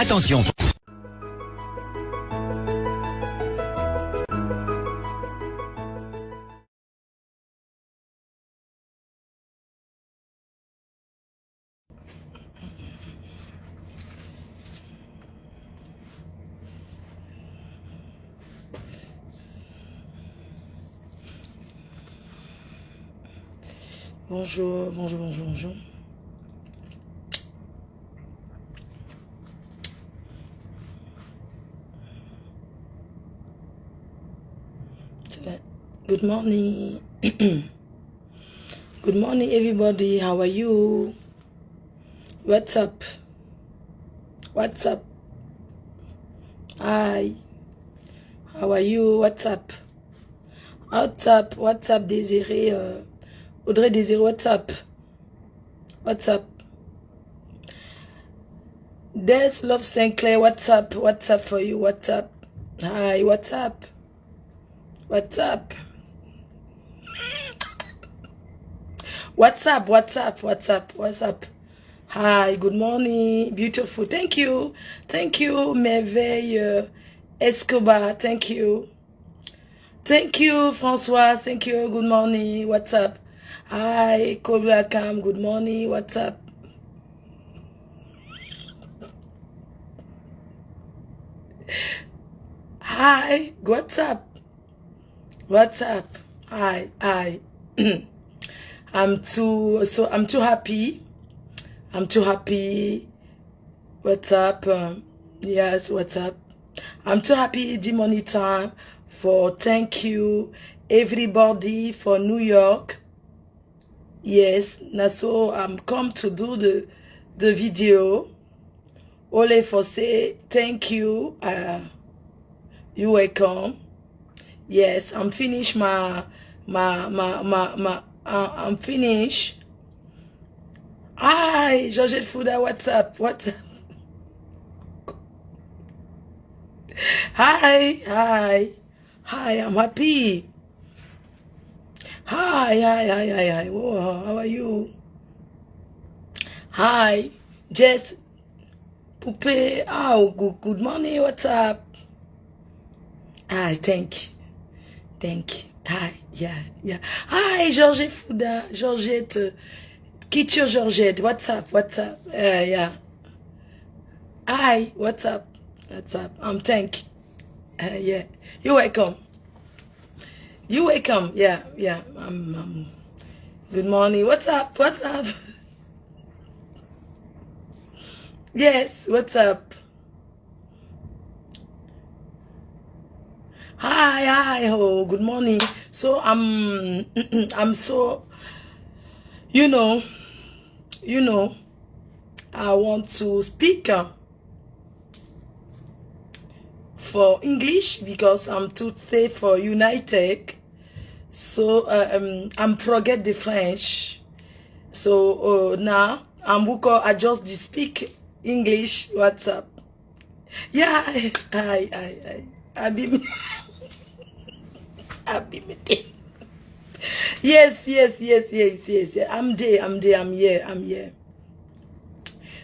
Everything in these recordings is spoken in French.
Attention. Bonjour, bonjour, bonjour, bonjour. Good morning. Good morning, everybody. How are you? What's up? What's up? Hi. How are you? What's up? What's up? What's up, Désiré? Audrey Désiré, what's up? What's up? Des Love Sinclair, what's up? What's up for you? What's up? Hi, what's up? What's up? What's up? What's up? What's up? What's up? Hi, good morning. Beautiful. Thank you. Thank you, Merveille Escobar. Thank you. Thank you, François. Thank you. Good morning. What's up? Hi, Kobla Kam. Good morning. What's up? Hi. What's up? What's up? Hi. Hi. I'm too happy. I'm too happy. What's up? Yes, what's up? I'm too happy the money time for thank you everybody for New York. Yes, now so I'm come to do the video. Only for say thank you. You welcome. Yes, I'm finished I'm finished. Hi, Georgette Fuda, what's up? What's up? Hi, hi, hi, I'm happy. Hi, hi, hi, hi, hi. Oh, how are you? Hi, Jess, Poupée. Oh, good morning, what's up? Hi, thank you. Thank you. Hi, yeah, yeah. Hi, Georgette Fuda, Georgette, Kitchen Georgette, what's up? What's up? Yeah. Hi, what's up? What's up? Thank you. Yeah, you're welcome. You welcome. Yeah, yeah. Good morning. What's up? What's up? Yes, what's up? Hi, hi. Oh, good morning. So I'm so, you know, I want to speak for English because I'm to stay for United. So I'm forget the French. So now I just speak English. What's up? Yeah, I be yes. I'm here.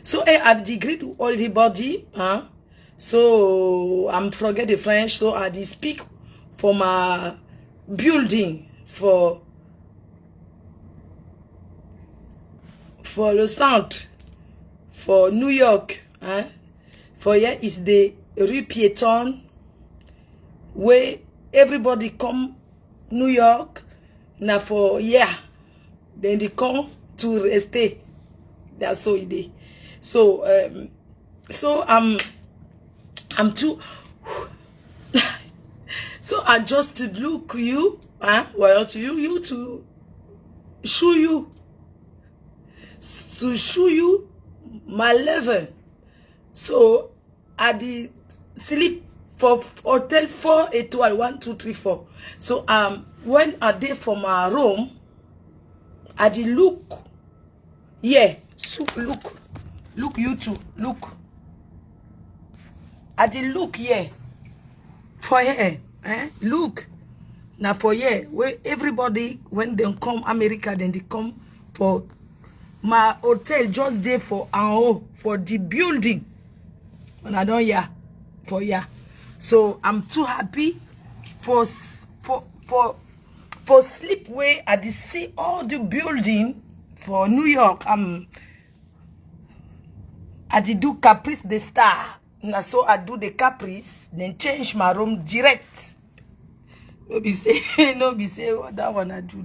So I degree to everybody, huh? So I'm forget the French, so I did speak for my building for the sound for New York, huh? For here is the Rue Piéton where everybody come New York. Now for then they come to stay. That's so it is. So so I'm too so I just to look you, huh? Well, to you to show you my level. So I did sleep for hotel 4 étoiles 1 2 3 4. So when I did for my room, I did look. Yeah, so look you too. Look. I did look for here. Look. Now for here, where everybody when they come America, then they come for my hotel just there for an hour for the building. when I don't hear for ya. So I'm too happy for sleep where I did see all the building for New York. I did do Caprice the Star. And so I do the Caprice, then change my room direct. No be say, no be say what that one I do.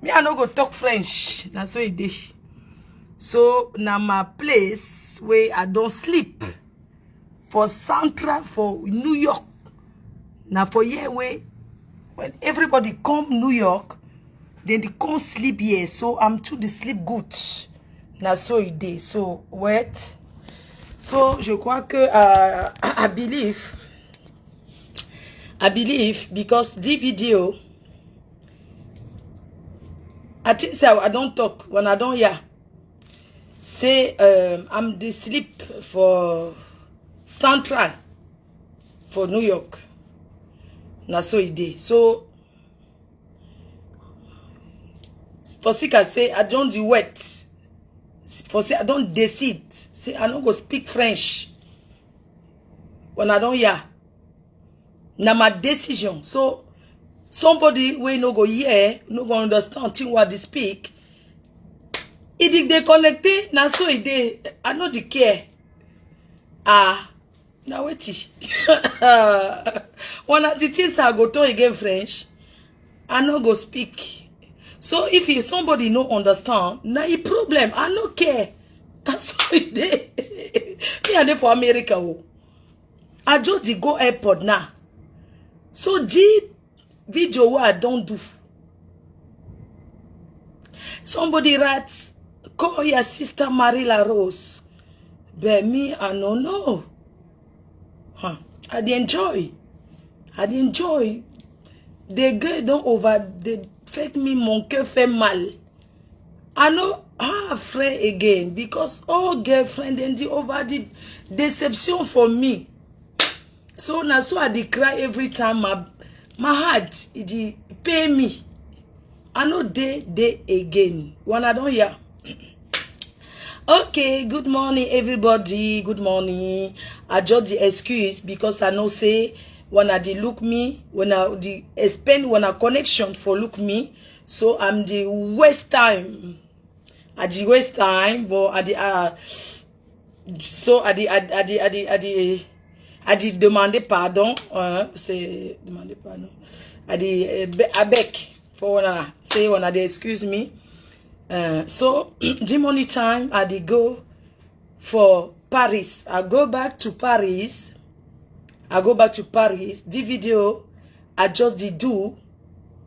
Me I no go talk French. That's so it is. So now my place where I don't sleep for Central for New York. Now for here where when everybody come New York, then they come sleep here. So I'm to the sleep good. Now so it is. So wait. So je crois que I believe because the video I think so I don't talk when I don't hear. Say I'm the sleep for Central for New York. Na so it is. So for sick I say I don't do wet. For say I don't decide. Say I don't go speak French. When I don't hear. Na my decision. So somebody we no go hear, no go understand thing what they speak. If they connected, na so it dey. I know the care. Now wait. One of the things I go to again French, I no go speak. So if somebody no understand, na a problem. I no care. That's so it dey. Me and for America. I just go airport now. So the video what I don't do. Somebody writes, call your sister Marila Rose. But me, I don't know. I dey enjoy. The girl don't over, they fake me, mon cœur fait mal. I know friend again because all girlfriend and the over the deception for me. So now so I dey cry every time my heart it pay me. I know day again when I don't hear. Okay, good morning everybody. Good morning. I just the excuse because I know say when I dey look me, when I the spend when a connection for look me, so I'm the waste time. At the waste time, but at the so at the demander pardon, c'est demander pardon. At the I beg for when I say when I dey excuse me. So the money time I dey go for Paris. I go back to Paris. The video I just did do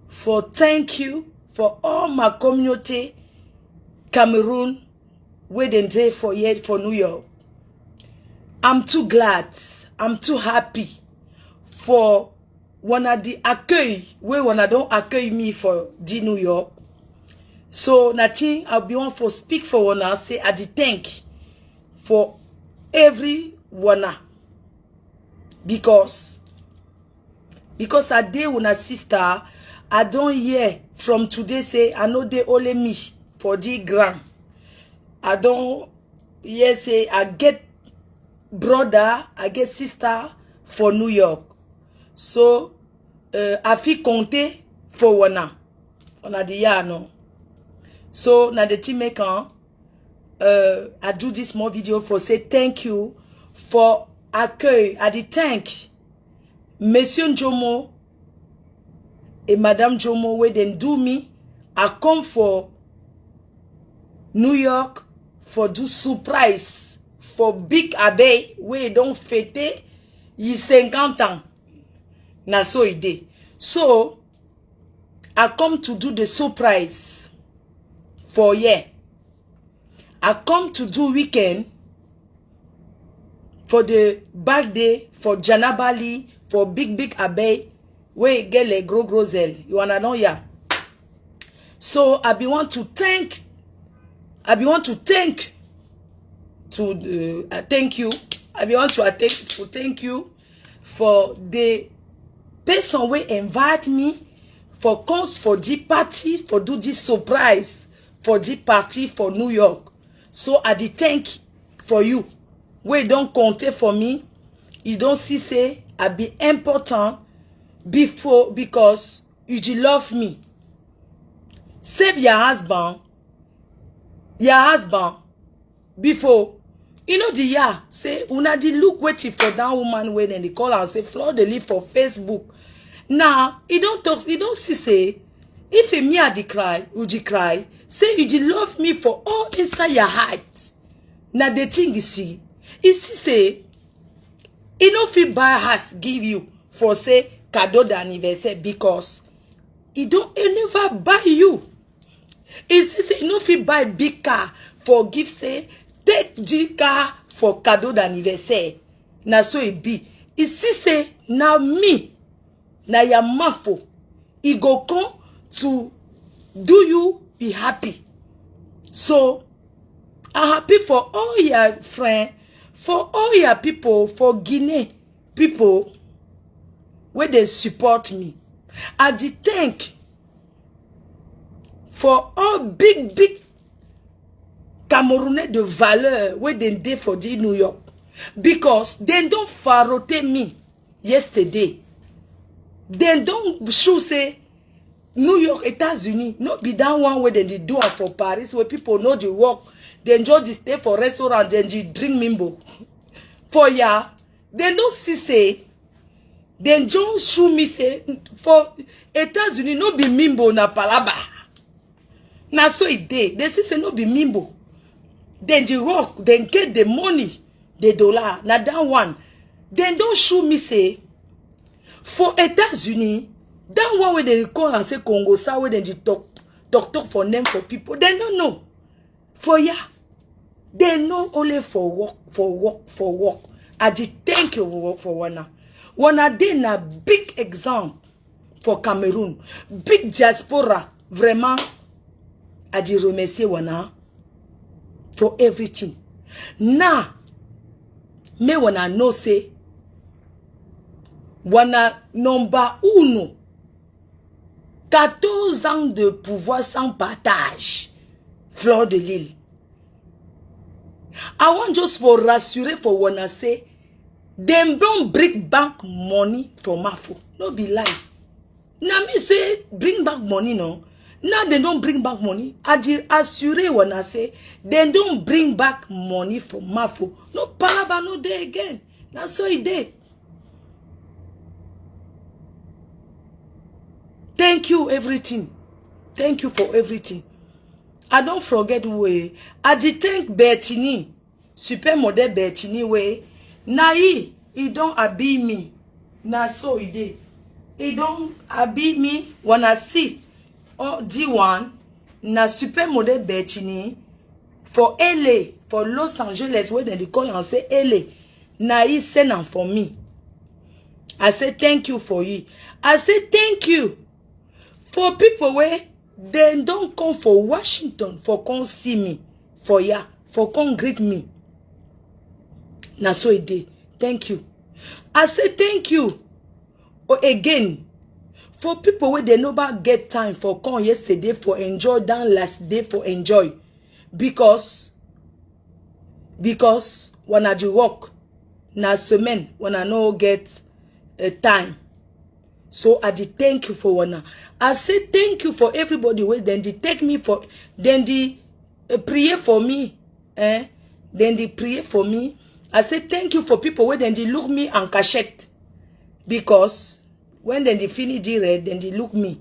for thank you for all my community Cameroon waiting day for here for New York. I'm too glad. I'm too happy for when I the accueil where when I don't accueil me for the New York. So nothing I'll be on for speak for one I say I the thank for everyone because I dey with a sister I don't hear from today say I know they only me for the grand. I don't hear say I get brother, I get sister for New York. So I feel compter for one on a the year no. So na the team maker I do this more video for say thank you for accueil. I did thank Monsieur Jomo and Madame Jomo where they do me. I come for New York for do surprise for Big Abbey where don't fete yi 50 ans. Na so it dey. So I come to do the surprise for year. I come to do weekend for the birthday for Janabali for Big Abbey where get le gros zel. You wanna know ya? So I be want to thank thank you. I be want to thank you for the person who invite me for comes for the party for do this surprise for the party for New York. So I did thank for you. wey don't compter for me, you don't see say I be important before because you just love me. Save your husband before. You know the year say una di look waiting for that woman when they call and say Fleur de Lis for Facebook. Now you don't talk, you don't see say if a me a di cry, you cry, say you di love me for all inside your heart. Now the thing you see say you no fit buy house give you for say cadeau d'anniversaire because he never buy you. He say you no fit buy big car for give say take the car for cadeau d'anniversaire. Na so it be. He say now me na your mafo. He go come to do you be happy. So I'm happy for all your friends, for all your people, for Guinea people where they support me. I did thank for all big Camerounais de valeur where they did for the New York. Because they don't farote me yesterday. They don't show say New York, États-Unis, not be that one where they do it for Paris, where people know the work, they enjoy the stay for restaurant, then they drink mimbo. For ya, they don't see say, they don't show me say, for États-Unis, no be mimbo na palaba. Na so it dey. They say no be mimbo. Then they work, then get the money, the dollar. Na that one. Then don't show me say, for États-Unis, that one where they call and say Congo, sa where they talk for them for people. They don't know. For ya, they know only for work. I did thank you for one. One day na big example for Cameroon, big diaspora. Vraiment, I did remercier wana for everything. Now, me wana know say wana number 1. 14 ans de pouvoir sans partage. Fleur de Lis. I want just for rassurer for wanna say, them don't bring back money for Mafo. No be lie. Now me say, bring back money, no. Now they don't bring back money. I did assure wanna say, they don't bring back money for Mafo. No palaba no day again. That's so it day. Thank you, everything. Thank you for everything. I don't forget way. I did thank Bertini, supermodel Bertini way. Na he don't abi me. Na so he did. He don't abi me when I see D1 na supermodel Bertini for LA, for Los Angeles, where they call and say LA. Na he send them for me. I say thank you for you. I say thank you for people where they don't come for Washington for come see me, for ya, for come greet me. Na so it did. Thank you. I say thank you again for people where they never get time for come yesterday for enjoy, down last day for enjoy. Because when I do work, na semaine when I no get time. So I did thank you for one. I say thank you for everybody where then they take me for, then they pray for me. Then they pray for me. I say thank you for people where then they look me en cachette. Because when then they finish the red, then they look me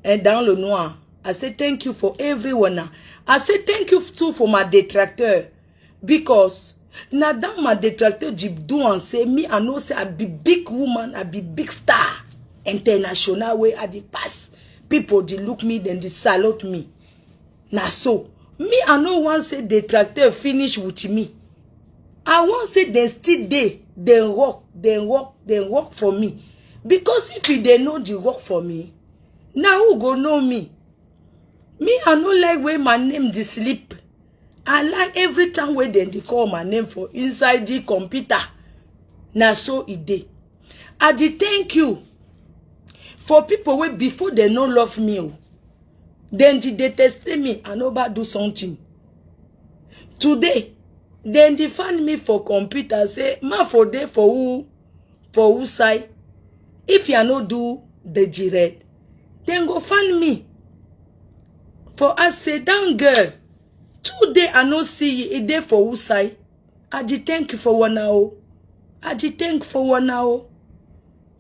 dans le noir. I say thank you for everyone. I say thank you too for my detractor. Because now that my detractor do and say me, I know say I be big woman, I be big star. International way at the pass. People they look me, then they salute me. Now so me, I no want say detractor finish with me. I want say they still day, then work for me. Because if they know the work for me, now who go know me? Me, I no like where my name they sleep. I like every time where they call my name for inside the computer. Now so it day. I did thank you for people where before they no love me. Then they detest me and over do something. Today, Then they find me for computer, say, ma for day for who side. If you no do the G-Red, then go find me. For us say, down girl, 2 days I no see you, a day for who side. I just thank you for 1 hour. I just thank you for 1 hour.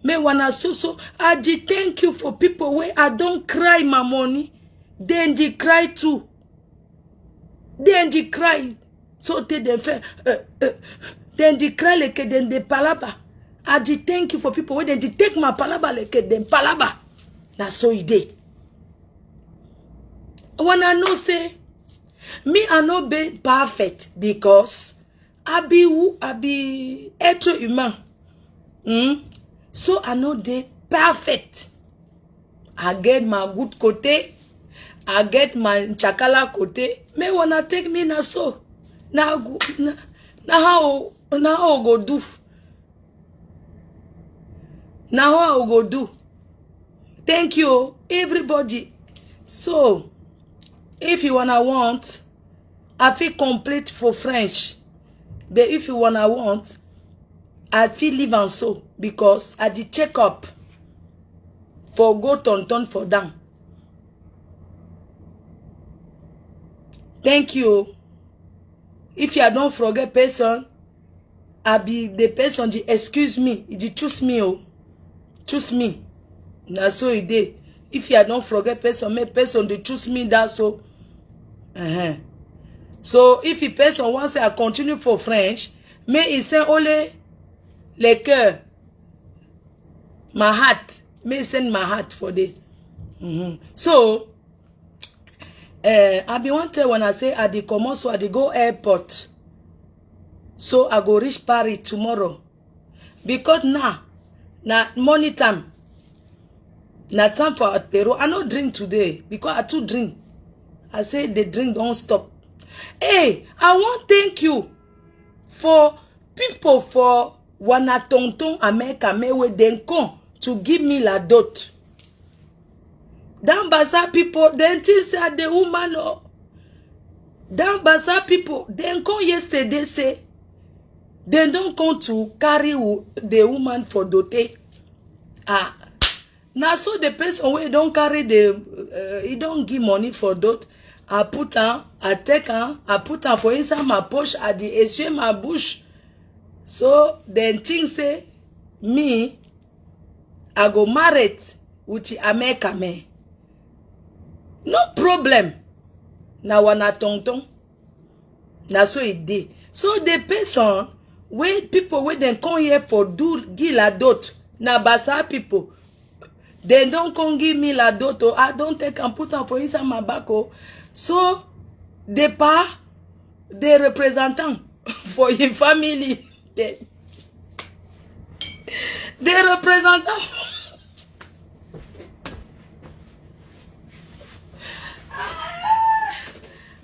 Me wanna so I just thank you for people where I don't cry my money. Then they cry too. Then they cry. So they then they cry like then they palaba. I just thank you for people where they take my palaba like them palaba. That's so it is. When I know say me I no be perfect because I be être humain. So I know they perfect. I get my good côté. I get my chakala côté. Me wanna take me na so. Na how go do. Now how go do. Thank you everybody. So if you want, I feel complete for French. But if you want, I feel live and so because I did check up for go turn for them. Thank you. If you don't forget person, I be the person the excuse me, you choose me, oh. Choose me. That's so it is. If you don't forget person, make person they choose me, that's so. So if a person wants to continue for French, may he send only le cœur, my heart, may send my heart for the. So I be wanted when I say I dey come so I dey go airport. So I go reach Paris tomorrow. Because now money time. Now time for apero. I no drink today because I too drink. I say the drink don't stop. Hey, I want thank you for people for wana tonton America me we then come to give me la dot. Down Basa people, then say the woman or down Basa people, then come yesterday say they don't come to carry the woman for dote. Now so the person where don't carry the he don't give money for dot. I put on, I take on, I put on for inside my pouch, I essuie my bush. So then things say me I go married with America me. No problem. Now wana tonton. Now so it did. So the person where people when they come here for do give la dot. Now Basa people. They don't come give me la dot. Oh, I don't take and put on for inside my back. Oh. So the representant for your family. The representant.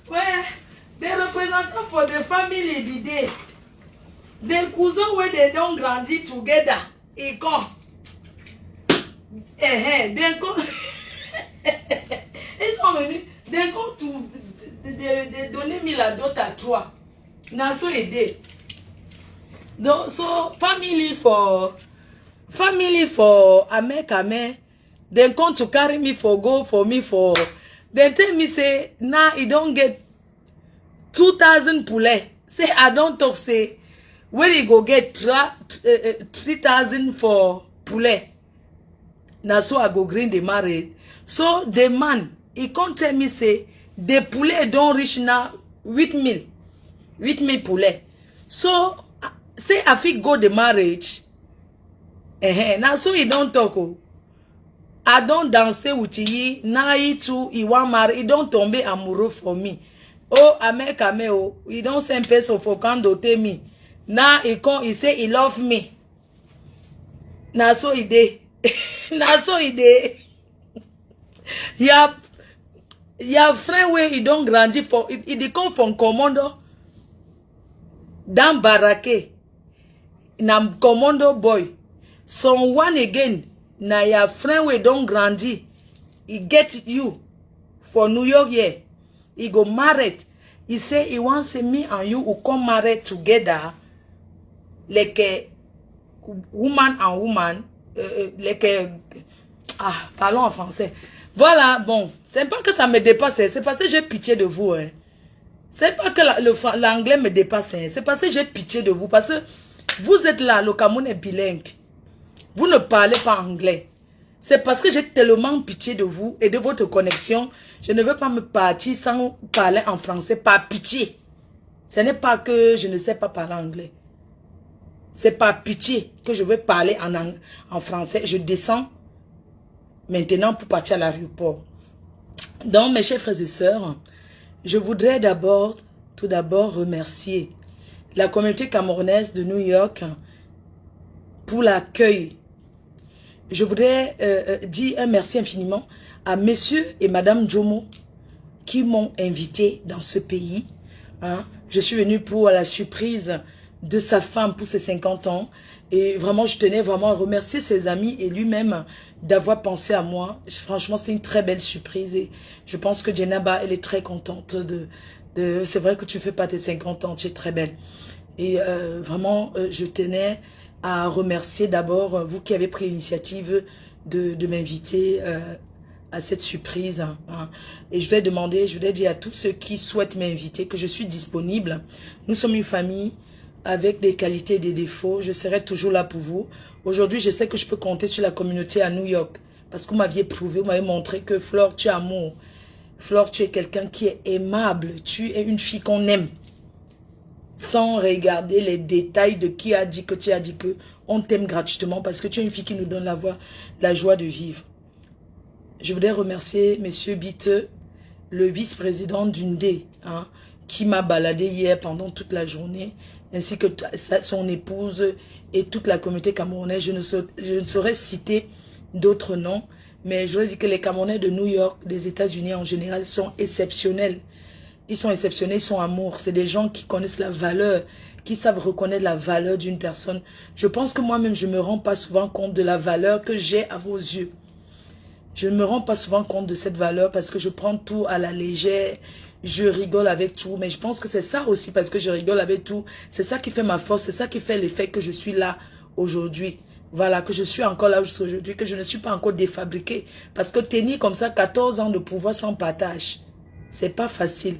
Where the representant for the family be there. The cousin where they don't grandir together, he come. They come. It's how many? They come to they donate me la dot à toi. Now so it did. So family for America man, they come to carry me for go for me for. They tell me say now he don't get 2,000 poulet. Say I don't talk say where he go get 3,000 for poulet. Now so I go green the married. So the man he can't tell me say the poulet don't reach now 8,000 poulet. So say I fit go the marriage. Now so he don't talk. Oh. I don't dance with ye. Now he too he want marry. He don't tombe amoureux for me. Oh America me oh. He don't send person for cando tell me. Now he come he say he love me. Now so he dey. Now so he dey. Your friend where he don't grandi for he come from commando. Dan Barake. Na commando boy. Someone again. Na your friend where don't grandi. He get you for New York here. He go married. He said he wants me and you will come married together like a woman and woman, like a... Ah, parlons en français. Voilà, bon, c'est pas que ça me dépasse, c'est parce que j'ai pitié de vous. Hein. C'est pas que l'anglais me dépasse, hein. C'est parce que j'ai pitié de vous. Parce que vous êtes là, le Cameroun est bilingue. Vous ne parlez pas anglais. C'est parce que j'ai tellement pitié de vous et de votre connexion. Je ne veux pas me partir sans parler en français par pitié. Ce n'est pas que je ne sais pas parler anglais. C'est par pitié que je veux parler en français. Je descends maintenant pour partir à l'aéroport. Donc, mes chers frères et sœurs, je voudrais tout d'abord remercier la communauté camerounaise de New York pour l'accueil. Je voudrais dire un merci infiniment à messieurs et madame Jomo qui m'ont invité dans ce pays. Hein. Je suis venue pour la surprise de sa femme pour ses 50 ans. Et vraiment, je tenais vraiment à remercier ses amis et lui-même d'avoir pensé à moi. Franchement, c'est une très belle surprise. Et je pense que Djenaba, elle est très contente c'est vrai que tu ne fais pas tes 50 ans, tu es très belle. Et vraiment, je tenais à remercier d'abord vous qui avez pris l'initiative de m'inviter à cette surprise. Hein. Et je voudrais dire à tous ceux qui souhaitent m'inviter que je suis disponible. Nous sommes une famille avec des qualités et des défauts. Je serai toujours là pour vous. Aujourd'hui, je sais que je peux compter sur la communauté à New York. Parce que vous m'aviez prouvé, vous m'avez montré que Flore, tu es amour. Flore, tu es quelqu'un qui est aimable. Tu es une fille qu'on aime. Sans regarder les détails de qui a dit que tu as dit que on t'aime gratuitement parce que tu es une fille qui nous donne la joie de vivre. Je voudrais remercier M. Bitte, le vice-président d'Undé, hein, qui m'a baladé hier pendant toute la journée, ainsi que son épouse et toute la communauté camerounaise. Je ne saurais citer d'autres noms, mais je voudrais dire que les Camerounais de New York, des États-Unis en général, sont exceptionnels. Ils sont exceptionnels, ils sont amour. C'est des gens qui connaissent la valeur, qui savent reconnaître la valeur d'une personne. Je pense que moi-même, je ne me rends pas souvent compte de la valeur que j'ai à vos yeux. Je ne me rends pas souvent compte de cette valeur parce que je prends tout à la légère, je rigole avec tout. Mais je pense que c'est ça aussi parce que je rigole avec tout. C'est ça qui fait ma force, c'est ça qui fait l'effet que je suis là aujourd'hui. Voilà, que je suis encore là aujourd'hui, que je ne suis pas encore défabriquée. Parce que tenir comme ça 14 ans de pouvoir sans partage, c'est pas facile.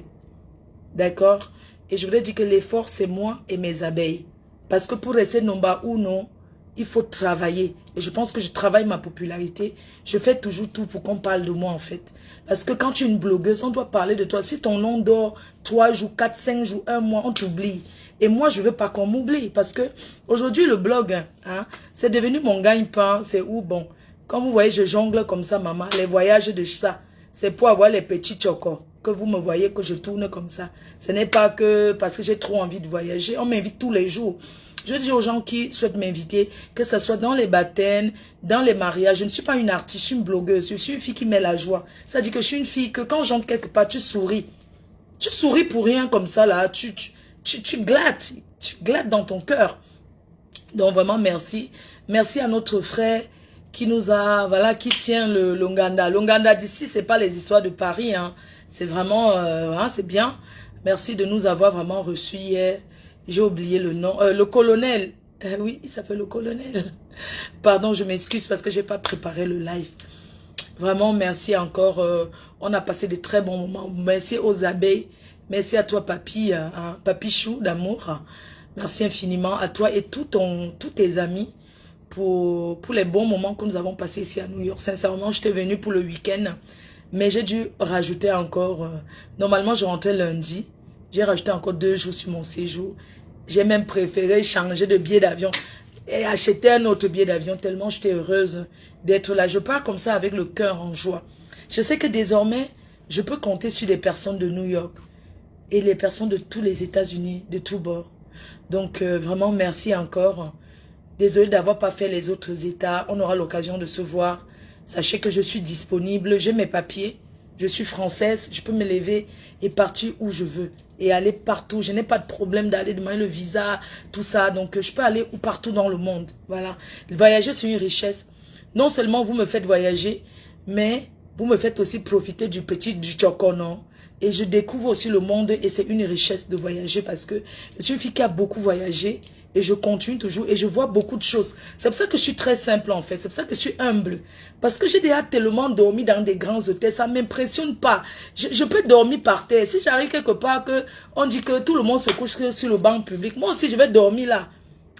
D'accord? Et je voudrais dire que l'effort, c'est moi et mes abeilles. Parce que pour rester nomba ou non, il faut travailler. Et je pense que je travaille ma popularité. Je fais toujours tout pour qu'on parle de moi, en fait. Parce que quand tu es une blogueuse, on doit parler de toi. Si ton nom dort 3 jours, 4, 5 jours, 1 mois, on t'oublie. Et moi, je ne veux pas qu'on m'oublie. Parce que aujourd'hui, le blog, hein, c'est devenu mon gagne-pain. C'est où, bon, comme vous voyez, je jongle comme ça, maman. Les voyages de ça, c'est pour avoir les petits chocos. Que vous me voyez que je tourne comme ça. Ce n'est pas que parce que j'ai trop envie de voyager. On m'invite tous les jours. Je dis aux gens qui souhaitent m'inviter, que ce soit dans les baptêmes, dans les mariages. Je ne suis pas une artiste, je suis une blogueuse. Je suis une fille qui met la joie. Ça dit que je suis une fille que quand j'entre quelque part, tu souris. Tu souris pour rien comme ça là. Tu glattes. Tu glattes dans ton cœur. Donc vraiment merci. Merci à notre frère qui nous a, voilà, qui tient le Longanda. Longanda d'ici, c'est pas les histoires de Paris, hein. C'est vraiment, hein, c'est bien. Merci de nous avoir vraiment reçus hier. J'ai oublié le nom. Le colonel. Oui, il s'appelle le colonel. Pardon, je m'excuse parce que j'ai pas préparé le live. Vraiment, merci encore. On a passé de très bons moments. Merci aux abeilles. Merci à toi, papy, hein, papy chou d'amour. Merci infiniment à toi et tous tes amis pour les bons moments que nous avons passés ici à New York. Sincèrement, j'étais venue pour le week-end. Mais j'ai dû rajouter encore, normalement je rentrais lundi, j'ai rajouté encore 2 jours sur mon séjour. J'ai même préféré changer de billet d'avion et acheter un autre billet d'avion tellement j'étais heureuse d'être là. Je pars comme ça avec le cœur en joie. Je sais que désormais, je peux compter sur les personnes de New York et les personnes de tous les États-Unis, de tous bords. Donc vraiment merci encore. Désolée d'avoir pas fait les autres États, on aura l'occasion de se voir. Sachez que je suis disponible, j'ai mes papiers, je suis française, je peux me lever et partir où je veux. Et aller partout, je n'ai pas de problème d'aller demander le visa, tout ça. Donc je peux aller partout dans le monde, voilà. Voyager c'est une richesse. Non seulement vous me faites voyager, mais vous me faites aussi profiter du chocono. Et je découvre aussi le monde et c'est une richesse de voyager parce que je suis une fille qui a beaucoup voyagé et je continue toujours et je vois beaucoup de choses. C'est pour ça que je suis très simple en fait, c'est pour ça que je suis humble. Parce que j'ai déjà tellement dormi dans des grands hôtels, ça ne m'impressionne pas. Je peux dormir par terre. Si j'arrive quelque part que on dit que tout le monde se couche sur le banc public, moi aussi je vais dormir là.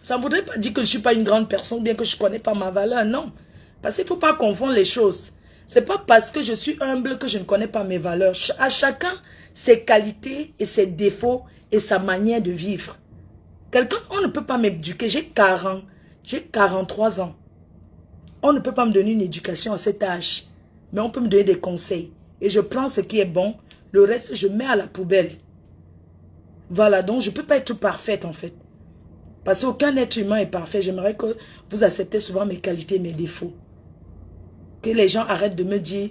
Ça ne voudrait pas dire que je ne suis pas une grande personne, bien que je ne connais pas ma valeur, non. Parce qu'il ne faut pas confondre les choses. Ce n'est pas parce que je suis humble que je ne connais pas mes valeurs. À chacun, ses qualités et ses défauts et sa manière de vivre. Quelqu'un, on ne peut pas m'éduquer. J'ai 43 ans. On ne peut pas me donner une éducation à cet âge. Mais on peut me donner des conseils. Et je prends ce qui est bon. Le reste, je mets à la poubelle. Voilà, donc je ne peux pas être parfaite en fait. Parce qu'aucun être humain est parfait. J'aimerais que vous acceptez souvent mes qualités et mes défauts. Que les gens arrêtent de me dire,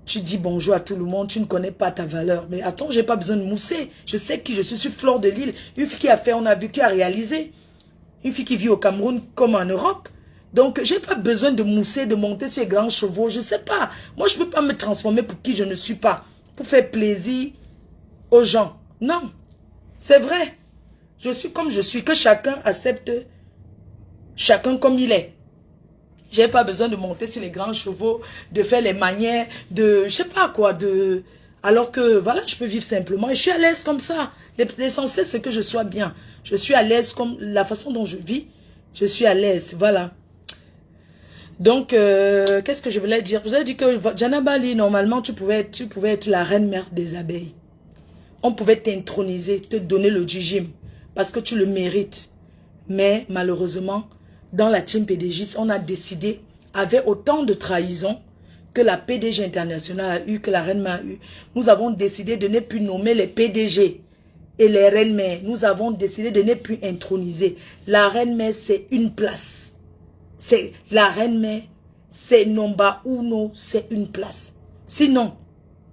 tu dis bonjour à tout le monde, tu ne connais pas ta valeur. Mais attends, je n'ai pas besoin de mousser. Je sais qui je suis Fleur de Lille. Une fille qui a fait, on a vu, qui a réalisé. Une fille qui vit au Cameroun comme en Europe. Donc, je n'ai pas besoin de mousser, de monter sur les grands chevaux. Je ne sais pas. Moi, je ne peux pas me transformer pour qui je ne suis pas. Pour faire plaisir aux gens. Non. C'est vrai. Je suis comme je suis. Que chacun accepte chacun comme il est. Je n'ai pas besoin de monter sur les grands chevaux, de faire les manières, de je sais pas quoi, alors que voilà, je peux vivre simplement et je suis à l'aise comme ça. L'essentiel, c'est que je sois bien. Je suis à l'aise comme la façon dont je vis. Je suis à l'aise, voilà. Donc, qu'est-ce que je voulais dire? Je voulais dire que Jana Bali, normalement, tu pouvais être la reine mère des abeilles. On pouvait t'introniser, te donner le djim parce que tu le mérites. Mais malheureusement, dans la team PDG, on a décidé, avec autant de trahison que la PDG internationale a eu, que la reine-mère a eu, nous avons décidé de ne plus nommer les PDG et les reines-mères. Nous avons décidé de ne plus introniser. La reine-mère, c'est une place. C'est la reine-mère, c'est Nomba Uno, c'est une place. Sinon,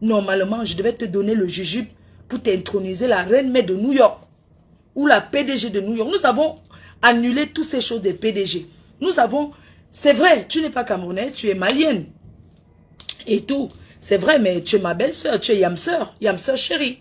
normalement, je devais te donner le jujube pour t'introniser la reine-mère de New York ou la PDG de New York. Nous avons annulé toutes ces choses des PDG. Nous avons, c'est vrai, tu n'es pas camerounaise, tu es malienne. Et tout, c'est vrai, mais tu es ma belle-sœur, tu es Yamsœur chérie.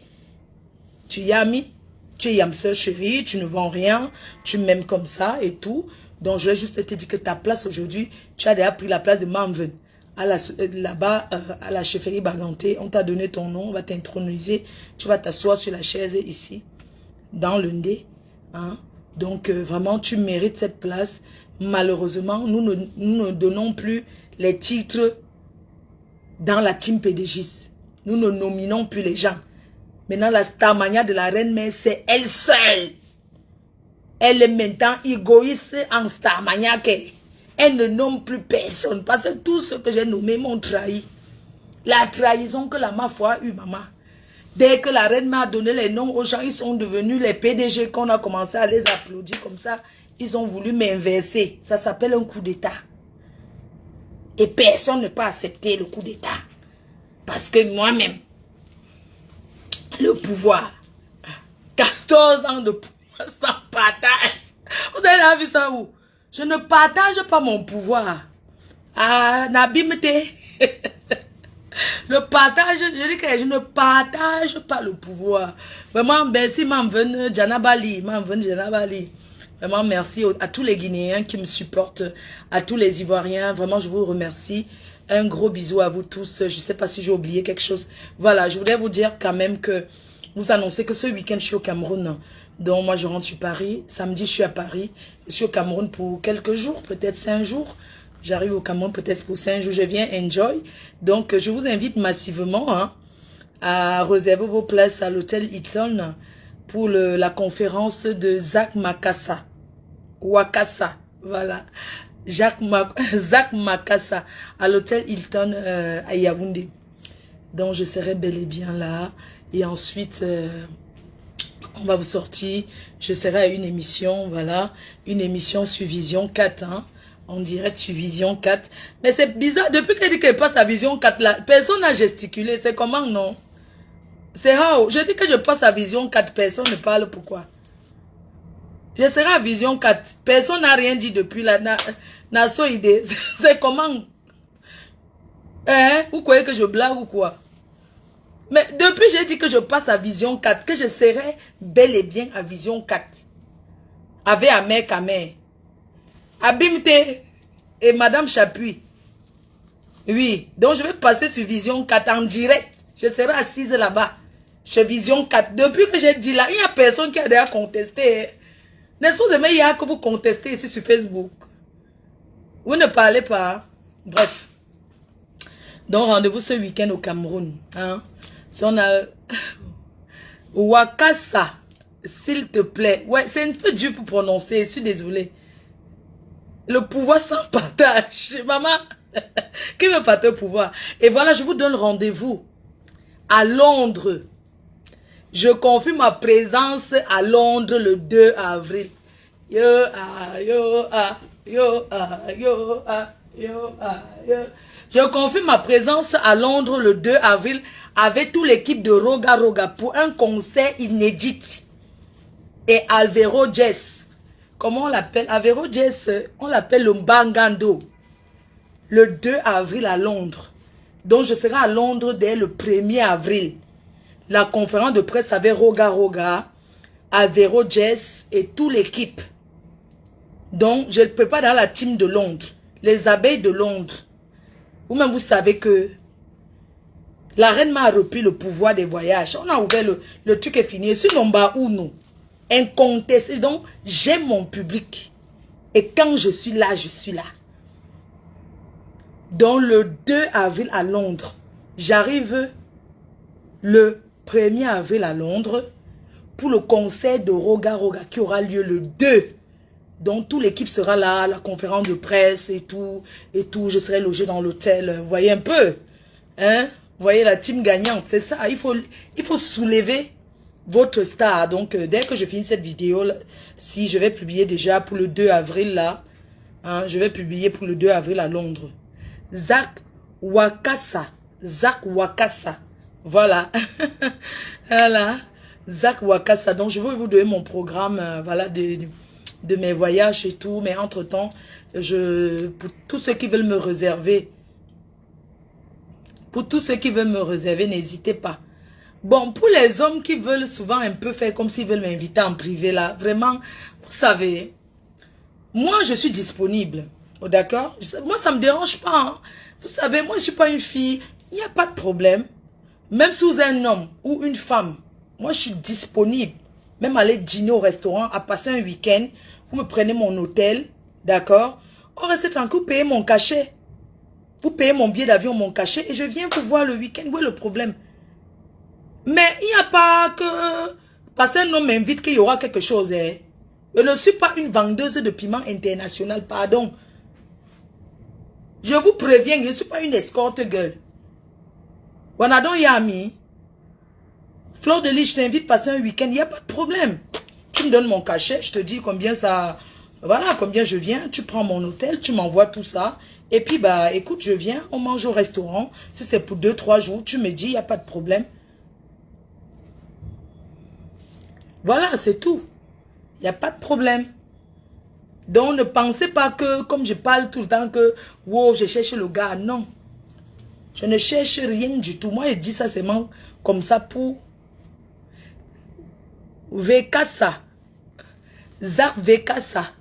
Tu es Yami, tu es Yamsœur chérie, tu ne vends rien, tu m'aimes comme ça et tout. Donc je vais juste te dire que ta place aujourd'hui, tu as déjà pris la place de Mamven. Là-bas, à la chefferie Baganté, on t'a donné ton nom, on va t'introniser, tu vas t'asseoir sur la chaise ici, dans le nez, hein. Donc, vraiment, tu mérites cette place. Malheureusement, nous ne donnons plus les titres dans la team PDGIS. Nous ne nominons plus les gens. Maintenant, la starmania de la reine-mère, c'est elle seule. Elle est maintenant égoïste en starmania. Elle ne nomme plus personne. Parce que tous ceux que j'ai nommés m'ont trahi. La trahison que la ma foi a eu, maman. Dès que la reine m'a donné les noms aux gens, ils sont devenus les PDG qu'on a commencé à les applaudir comme ça. Ils ont voulu m'inverser. Ça s'appelle un coup d'État. Et personne ne peut accepter le coup d'État. Parce que moi-même, le pouvoir, 14 ans de pouvoir sans partage. Vous avez vu ça où? Je ne partage pas mon pouvoir. Ah, n'abîme-te. Le partage, je dis que je ne partage pas le pouvoir. Vraiment, merci Mamven Jana Bali. Vraiment, merci à tous les Guinéens qui me supportent, à tous les Ivoiriens. Vraiment, je vous remercie. Un gros bisou à vous tous. Je ne sais pas si j'ai oublié quelque chose. Voilà, je voulais vous dire quand même que vous annoncez que ce week-end, je suis au Cameroun. Donc, moi, je rentre sur Paris. Samedi, je suis à Paris. Je suis au Cameroun pour quelques jours, peut-être 5 jours. J'arrive au Cameroun peut-être pour 5 jours. Je viens enjoy. Donc, je vous invite massivement à réserver vos places à l'hôtel Hilton pour la conférence de Zach Makassa. Wakassa. Voilà. Zach Makassa à l'hôtel Hilton à Yaoundé. Donc, je serai bel et bien là. Et ensuite, on va vous sortir. Je serai à une émission, voilà. Une émission sur Vision 4, hein. En direct sur Vision 4. Mais c'est bizarre, depuis qu'elle dit qu'elle passe à Vision 4, là, personne n'a gesticulé. C'est comment, non? C'est how? Je dis que je passe à Vision 4, personne ne parle, pourquoi? Je serai à Vision 4. Personne n'a rien dit depuis la nation idée. C'est comment? Hein? Vous croyez que je blague ou quoi? Mais depuis, j'ai dit que je passe à Vision 4, que je serai bel et bien à Vision 4. Avec Amer Kamer. Abimte et Madame Chapuis. Oui, donc je vais passer sur Vision 4 en direct. Je serai assise là-bas, chez Vision 4. Depuis que j'ai dit là, il n'y a personne qui a déjà contesté. N'est-ce pas, mais il y a que vous contestez ici sur Facebook. Vous ne parlez pas. Bref. Donc, rendez-vous ce week-end au Cameroun. Hein? Si on a... Wakasa, s'il te plaît. Ouais, c'est un peu dur pour prononcer. Je suis désolée. Le pouvoir sans partage. Maman, qui veut partager le pouvoir? Et voilà, je vous donne rendez-vous à Londres. Je confirme ma présence à Londres le 2 avril. Yo, ah, yo, ah, yo, ah, yo, ah, yo, ah, yo. Je confirme ma présence à Londres le 2 avril avec toute l'équipe de Roga Roga pour un concert inédit. Et Alvaro Jess. Comment on l'appelle? Alvaro Jess, on l'appelle le Mbangando. Le 2 avril à Londres. Donc je serai à Londres dès le 1er avril. La conférence de presse avec Roga Roga, Alvaro Jess et toute l'équipe. Donc je ne peux pas dans la team de Londres. Les abeilles de Londres. Vous-même vous savez que la reine m'a repris le pouvoir des voyages. On a ouvert le truc est fini. Sur Nomba Uno. Incontesté. Donc j'aime mon public. Et quand je suis là, je suis là. Donc le 2 avril à Londres, j'arrive le 1er avril à Londres pour le concert de Roga Roga qui aura lieu le 2. Donc toute l'équipe sera là, la conférence de presse et tout. Je serai logé dans l'hôtel. Vous voyez un peu, hein? Vous voyez la team gagnante, c'est ça. Il faut soulever votre star. Donc dès que je finis cette vidéo, là, si je vais publier déjà pour le 2 avril là, hein, je vais publier pour le 2 avril à Londres. Zach Wakasa. Zach Wakasa. Voilà. Voilà. Zach Wakasa. Donc, je vais vous donner mon programme voilà, de mes voyages et tout. Mais entre-temps, pour tous ceux qui veulent me réserver, n'hésitez pas. Bon, pour les hommes qui veulent souvent un peu faire comme s'ils veulent m'inviter en privé, là, vraiment, vous savez, moi, je suis disponible. Oh, d'accord? Moi, ça ne me dérange pas. Hein. Vous savez, moi, je ne suis pas une fille. Il n'y a pas de problème. Même sous un homme ou une femme, moi, je suis disponible. Même aller dîner au restaurant, à passer un week-end. Vous me prenez mon hôtel. D'accord? On reste tranquille, vous payez mon cachet. Vous payez mon billet d'avion, mon cachet. Et je viens vous voir le week-end. Où est le problème? Mais il n'y a pas que... Parce qu'un homme m'invite qu'il y aura quelque chose. Hein. Je ne suis pas une vendeuse de piment international. Pardon. Je vous préviens, je ne suis pas une escorte gueule. Wanadon Yami. Fleur de Lys, je t'invite à passer un week-end, il n'y a pas de problème. Tu me donnes mon cachet, je te dis combien ça... Voilà, combien je viens, tu prends mon hôtel, tu m'envoies tout ça. Et puis, bah, écoute, je viens, on mange au restaurant. Si c'est pour 2-3 jours, tu me dis, il n'y a pas de problème. Voilà, c'est tout. Il n'y a pas de problème. Donc, ne pensez pas que, comme je parle tout le temps, que, wow, je cherche le gars. Non. Je ne cherche rien du tout. Moi, je dis ça seulement comme ça pour... Vekasa. Zach Vekasa.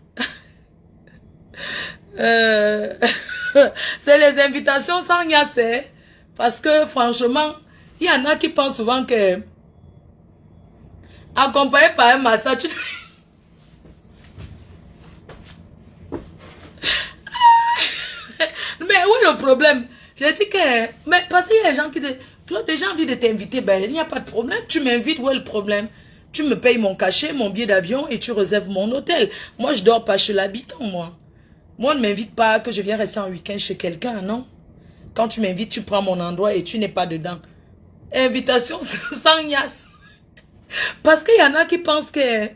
C'est les invitations sans yassé. Parce que, franchement, il y en a qui pensent souvent que... Accompagné par un massage... Mais où est le problème? J'ai dit que... Mais parce qu'il y a des gens qui disent... Claude, les gens ont envie de t'inviter. Ben, il n'y a pas de problème. Tu m'invites, où est le problème? Tu me payes mon cachet, mon billet d'avion et tu réserves mon hôtel. Moi, je dors pas chez l'habitant, moi. Moi, ne m'invite pas que je viens rester un week-end chez quelqu'un, non? Quand tu m'invites, tu prends mon endroit et tu n'es pas dedans. Invitation sans niasse. Parce qu'il y en a qui pensent que...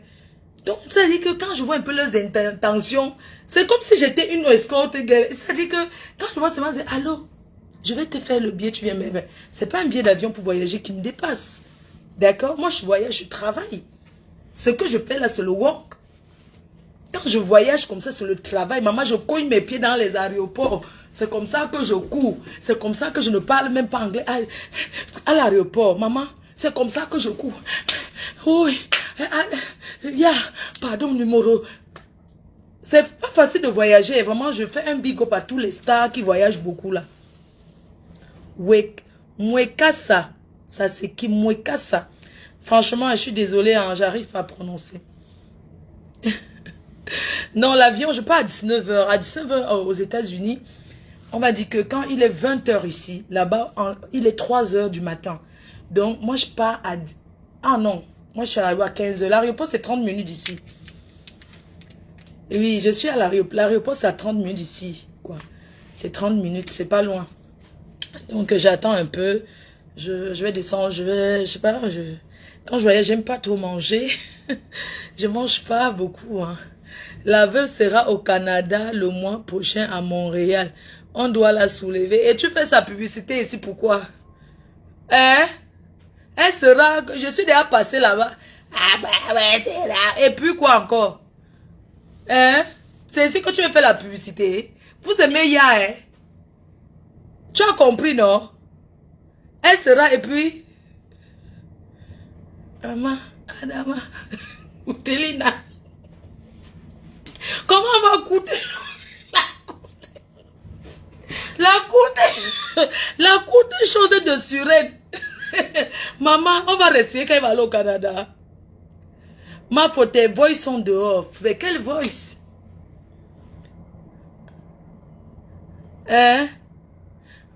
Donc, ça veut dire que quand je vois un peu leurs intentions, c'est comme si j'étais une escorte gueule. Ça veut dire que quand je vois seulement, c'est allô, je vais te faire le billet, tu viens. Mais c'est pas un billet d'avion pour voyager qui me dépasse. D'accord? Moi, je voyage, je travaille. Ce que je fais là, c'est le work. Quand je voyage comme ça, c'est le travail. Maman, je cogne mes pieds dans les aéroports. C'est comme ça que je cours. C'est comme ça que je ne parle même pas anglais. À l'aéroport, maman, c'est comme ça que je cours. Oui. Pardon, numéro. C'est pas facile de voyager. Vraiment, je fais un big up à tous les stars qui voyagent beaucoup là. Mwekasa. Ça c'est qui Mwekasa. Franchement, je suis désolée, hein, j'arrive pas à prononcer. Non, l'avion, je pars à 19h. À 19h aux États-Unis, on m'a dit que quand il est 20h ici, là-bas, il est 3h du matin. Donc, moi, je pars à... Ah non, moi, je suis arrivée à 15h. L'aéroport, c'est 30 minutes d'ici. Oui, je suis à l'aéroport. L'aéroport, c'est à 30 minutes d'ici. C'est 30 minutes, c'est pas loin. Donc, j'attends un peu. Je vais descendre, je sais pas, quand je voyage, j'aime pas trop manger. Je mange pas beaucoup, hein. La veuve sera au Canada le mois prochain à Montréal. On doit la soulever. Et tu fais sa publicité ici, pourquoi? Hein? Elle sera... Je suis déjà passé là-bas. Ah bah ouais, c'est là. Et puis quoi encore? Hein? C'est ici que tu veux faire la publicité. Vous aimez Ya, hein? Tu as compris, non? Elle sera, et puis... Adama, ou Télina. Comment on va coûter? La coûte chose de surette. Maman, on va respirer quand il va aller au Canada. Ma faute, tes voix sont dehors. Mais quelle voice? Hein?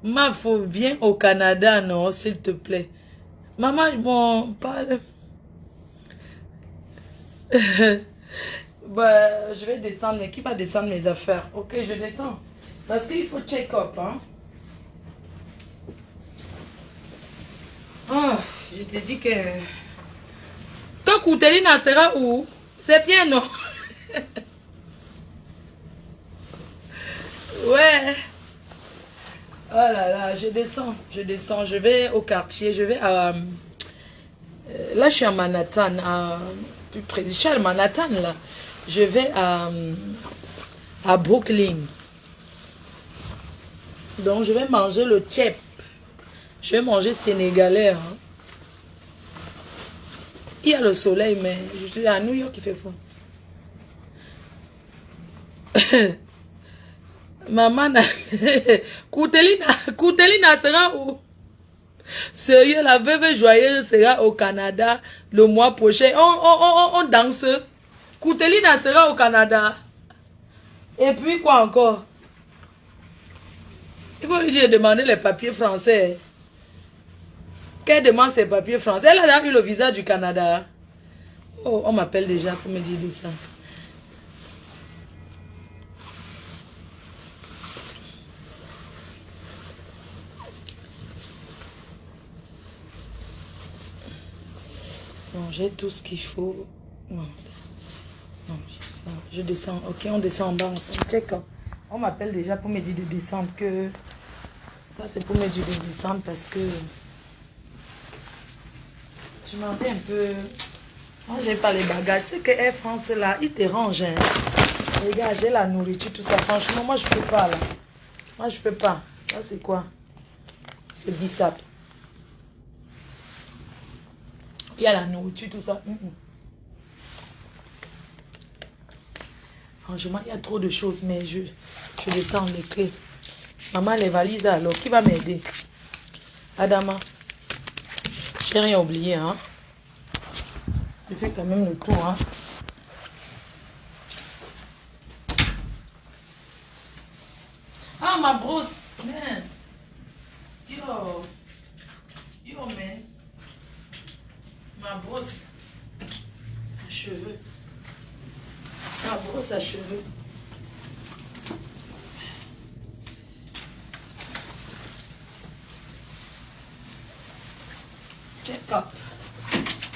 Ma faute, viens au Canada, non, s'il te plaît. Maman, je m'en parle. Bah, je vais descendre, mais qui va descendre mes affaires? Ok, je descends. Parce qu'il faut check up, hein. Oh, je te dis que... Toi, Koutelina sera où? C'est bien, non? Ouais. Oh là là, je descends. Je vais au quartier, je vais à... là, je suis à Manhattan, plus près. Je suis à Manhattan, là. Je vais à Brooklyn. Donc, je vais manger le tchèp. Je vais manger sénégalais. Hein. Il y a le soleil, mais je suis à New York, il fait froid. Maman, Koutelina sera où? Sérieux, la veuve joyeuse sera au Canada le mois prochain. On danse. Koutelina sera au Canada. Et puis quoi encore? Il faut lui demander les papiers français. Qu'elle demande ses papiers français. Elle a eu le visa du Canada. Oh, on m'appelle déjà pour me dire ça. Bon, j'ai tout ce qu'il faut. Non, je descends. Ok, on descend en bas. On m'appelle déjà pour me dire de descendre. Que ça, c'est pour me dire de descendre parce que je m'en vais un peu. Moi, j'ai pas les bagages. C'est que Air France, là, ils te rangent. Hein. Regarde, j'ai la nourriture, tout ça. Franchement, moi, je peux pas, là. Moi, je peux pas. Ça, c'est quoi? C'est bissap. Il y a la nourriture, tout ça. Franchement, il y a trop de choses, mais je descends les clés. Maman, les valises, alors, qui va m'aider? Adama. Je n'ai rien oublié, hein. Je fais quand même le tour, hein. Ah, ma brosse. Mince. Yo, man. Ma brosse à cheveux. Ma brosse à cheveux. Check up.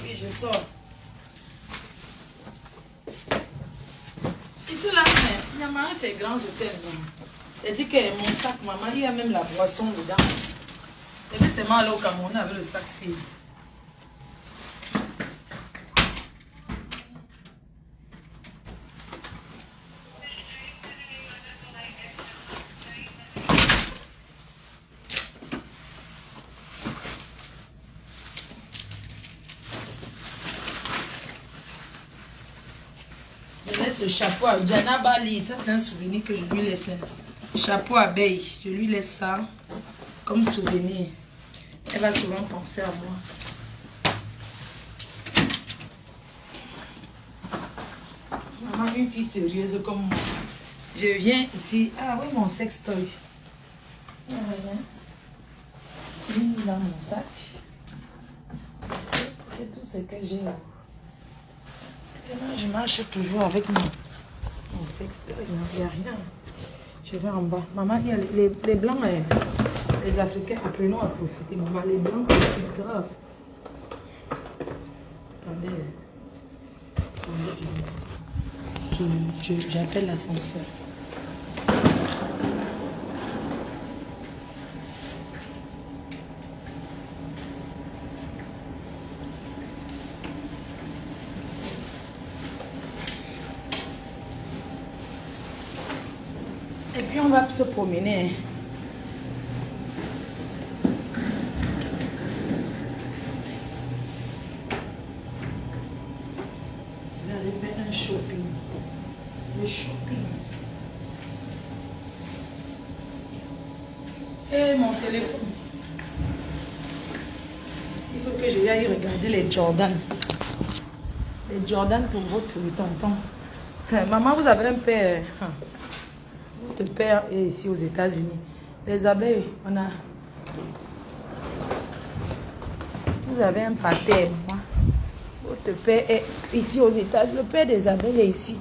Oui, je sors. Ici, là, il y a marre ces grands hôtels. Elle dit que mon sac, maman, il y a même la boisson dedans. Et puis, c'est mal au Cameroun avec le sac-ci. Je laisse le chapeau à Diana Bali. Ça, c'est un souvenir que je lui laisse. Chapeau abeille. Je lui laisse ça comme souvenir. Elle va souvent penser à moi. Maman, une fille sérieuse comme moi. Je viens ici. Ah oui, mon sextoy. J'ai mis dans mon sac. C'est tout ce que j'ai. Je marche toujours avec mon sextoy. Il n'y a rien. Je vais en bas. Maman, il y a les blancs, les Africains, apprenons à profiter. Maman, les blancs, c'est grave. Attendez. J'appelle l'ascenseur. Et puis on va se promener. Je vais aller faire un shopping. Le shopping. Et mon téléphone. Il faut que je aille regarder les Jordan. Les Jordan pour votre tonton. Maman, vous avez un père. Votre père est ici aux États-Unis. Les abeilles, on a. Vous avez un pater, moi. Votre père est ici aux États-Unis. Le père des abeilles est ici.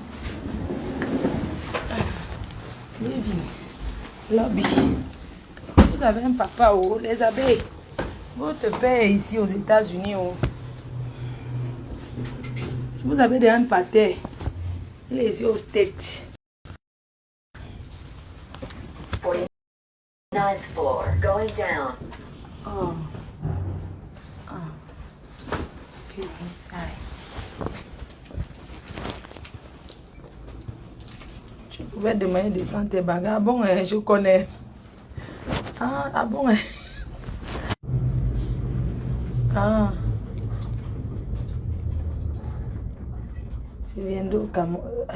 Lobby. Vous avez un papa, oh, les abeilles. Votre père est ici aux États-Unis, oh. Vous avez un pater. Il est ici aux States. 9th floor, going down. Oh. Oh. Excuse me. Hi. Tu pouvais demander de descendre tes bagages. Bon, je connais. Ah bon. Ah. Je viens d'où Cameroun.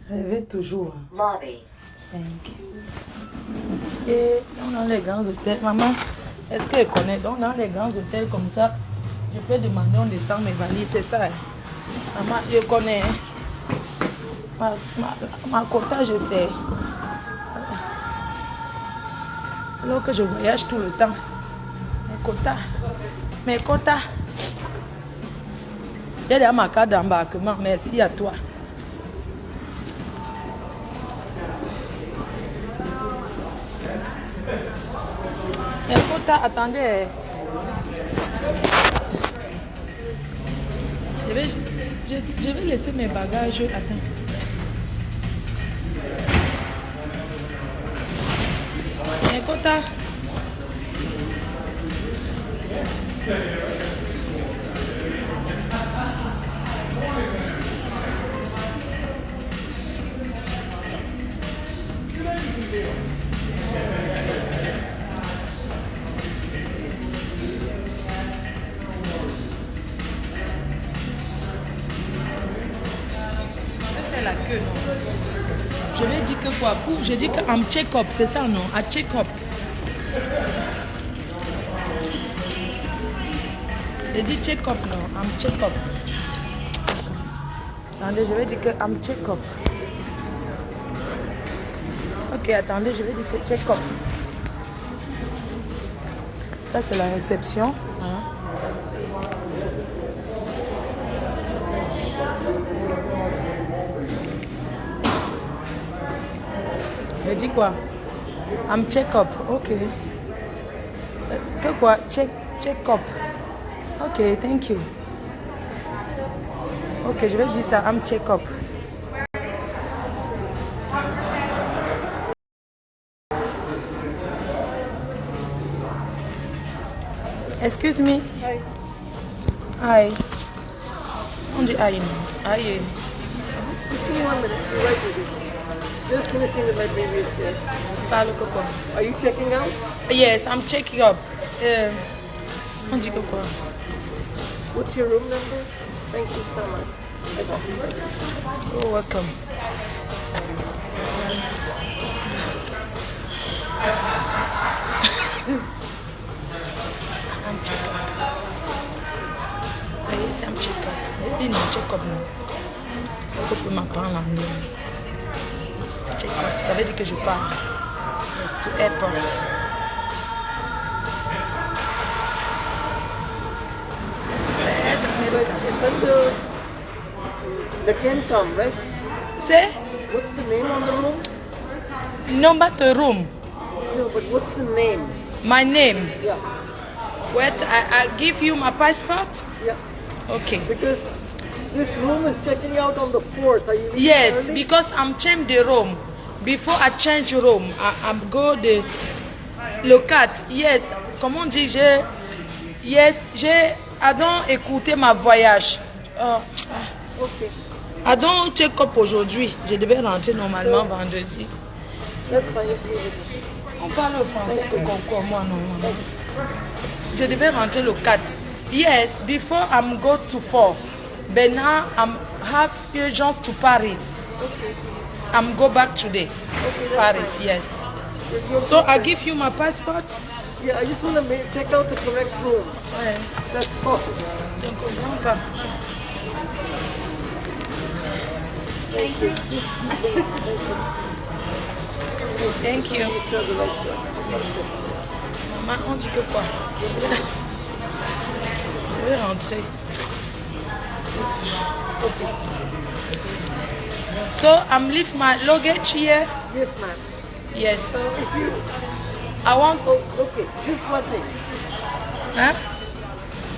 Rêvez toujours. Lobby. Thank you. Et dans les grands hôtels, maman, est-ce qu'elle connaît? Donc dans les grands hôtels comme ça, je peux demander, on descend mes valises, c'est ça. Hein? Maman, je connais. Hein? Ma quota, je sais. Alors que je voyage tout le temps. Mes quotas. J'ai déjà ma carte d'embarquement. Merci à toi. Mes quotas, attendez. Je vais laisser mes bagages. Attends. Mes quotas. La queue, non. Je vais dire que quoi? Je dis que I'm check-up, c'est ça, non? À check-up. Je dis check-up, non? I'm check-up. Attendez, je vais dire que I'm check-up. Ok, attendez, je vais dire que check-up. Ça, c'est la réception. Hein? Je dis quoi? I'm check-up. Ok. Que quoi? Check-up. Ok, thank you. Ok, je vais dire ça. I'm check-up. Excuse me. Hi. Hi. On dit hi. Hi. Just give me 1 minute. Be right with you. Just finishing with my previous test. Parle que quoi? Are you checking out? Yes, I'm checking up. On dit que quoi? What's your room number? Thank you so much. You're welcome. I'm check up. Yes, I'm check up. I didn't check up non. Faut que m'apprendre l'anglais. Check up. Ça veut dire que je pars. Yes, to airport. Yes, But America. it's under the Kencom, right? Say, What's the name on the room? number the room. No, but what's the name? My name. Yeah, Wait, I give you my passport. yeah. Okay. Because this room is checking out on the 4th. Are you leaving Yes, early? because I'm change the room. Before I change room, I'm go the locat. Yes, comment on dit yes, I don't écouter ma voyage. Okay, I don't check up aujourd'hui. Je devais rentrer normalement vendredi. that's fine. Just leave it. On parle français que Concours, moi non. Je devais rentrer le 4. Yes, before I'm go to 4. But now I'm have urgence to Paris. Okay, I'm go back today. okay, that's Paris, fine. yes. You're So I okay. give you my passport. Yeah, I just want to check out the correct room. Ouais, That's all. je ne comprends pas. Thank you. Make sure the right one. Maman, on dit que quoi? Je vais rentrer. So I'm leave my luggage here. Yes, ma'am. Yes. So if you, I want. oh, okay, just one thing. Huh?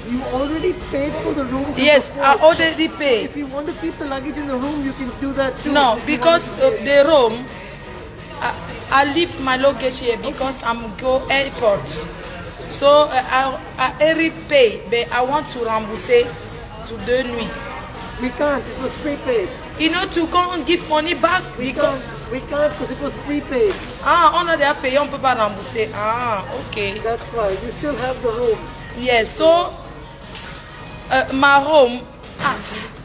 You already paid for the room. to Yes, the I fourth. already paid. If you want to keep the luggage in the room, you can do that too. No, If you because want to- the room, I leave my luggage here because I'm go airport. So I already pay, but I want to rembourser to 2 nuits. we can't. It was prepaid. You know, to come give money back We because can't. We can't because it was prepaid. on a déjà payé, on peut pas rembourser. Ok. That's why you still have the room. Yes, so my home,